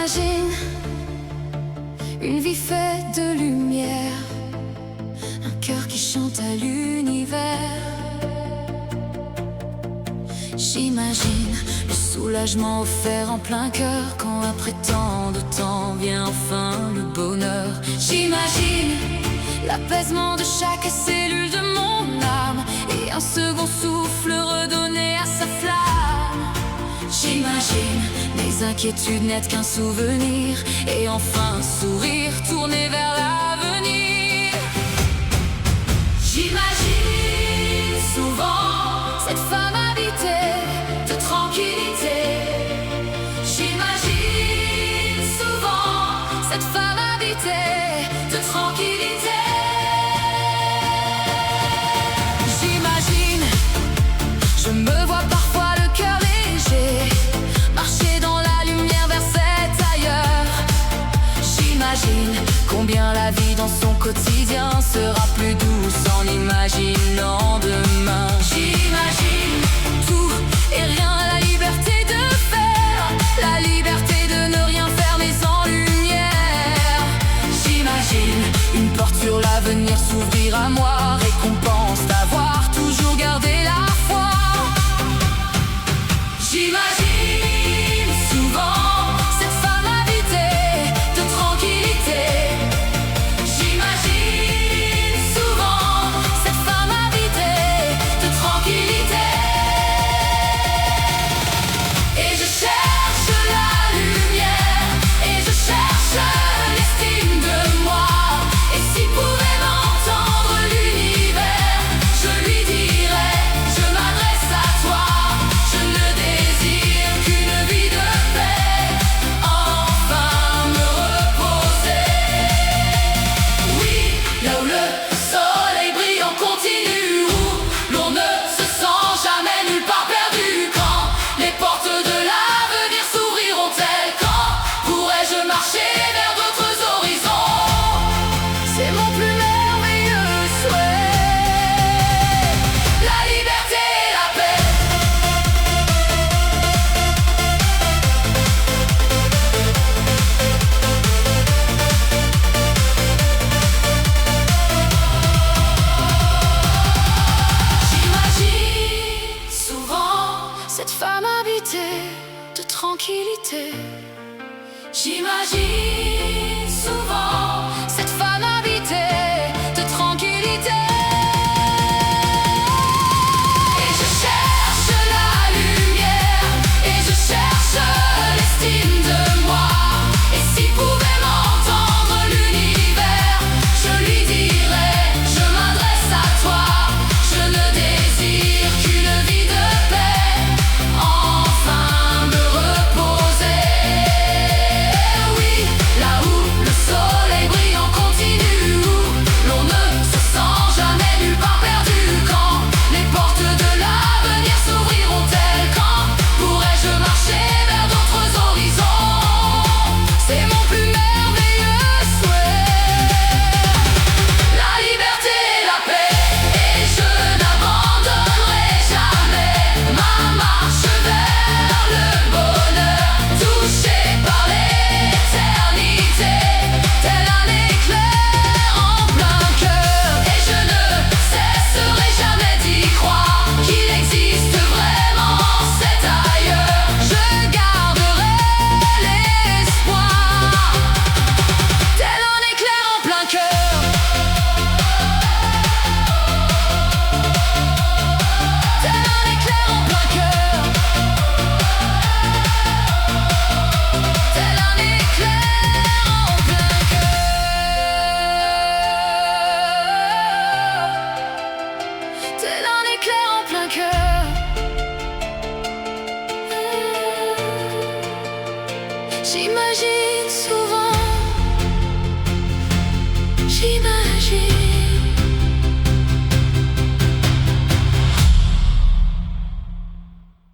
J'imagine une vie faite de lumière, un cœur qui chante à l'univers. J'imagine le soulagement offert en plein cœur quand après tant de temps vient enfin le bonheur. J'imagine l'apaisement de chaque cellule de mon âme et un second souffle redonné à sa flamme. J'imagine mes inquiétudes n'être qu'un souvenir et enfin un sourire tourné vers l'avenir. J'imagine souvent cette femme habitée de tranquillité. J'imagine souvent cette femme habitée de tranquillité. J'imagine, je me vois parfois le cœur léger, marcher dans la lumière vers cet ailleurs. J'imagine combien la vie dans son quotidien sera plus douce en imaginant demain. J'imagine tout et rien, la liberté de faire, la liberté de ne rien faire mais en lumière. J'imagine une porte sur l'avenir s'ouvrir à moi, récompense d'avoir toujours gardé la foi. J'imagine souvent cette femme habitée de tranquillité. J'imagine souvent cette femme habitée de tranquillité. Et je cherche la lumière, et je cherche l'estime de moi. Et s'il pouvait m'entendre l'univers, je lui dirais, je m'adresse à toi. Je ne désire qu'une vie de paix, enfin me reposer. Oui, là où le soleil brille en continu, où l'on ne se sent jamais nulle part perdu. Quand les portes de l'avenir s'ouvriront-elles, quand pourrais-je marcher vers d'autres horizons? C'est mon plus merveilleux souhait. La liberté et la paix. J'imagine souvent cette femme habitée de tranquillité. J'imagine souvent cette femme habitée de tranquillité. Et je cherche la lumière, et je cherche l'estime de moi. Et s'il pouvait m'entendre l'univers, je lui dirais, je m'adresse à toi. Je ne désire qu'une vie de paix, enfin me reposer. Oui, là où le soleil brille en continu, où l'on ne se sent jamais nulle part perdu. Quand les portes de l'avenir s'ouvriront-elles, quand pourrais-je marcher vers d'autres horizons? C'est mon plus merveilleux souhait. La liberté et la paix, et je n'abandonnerai jamais ma marche vers le bonheur, touché par l'éternité, tel un éclair en plein cœur. Et je ne cesserai jamais d'y croire qu'il existe vraiment cet ailleurs. Je garderai l'espoir, tel un éclair en plein cœur. Tel un éclair en plein cœur. Tel un éclair en plein cœur. Tel un éclair en plein cœur. J'imagine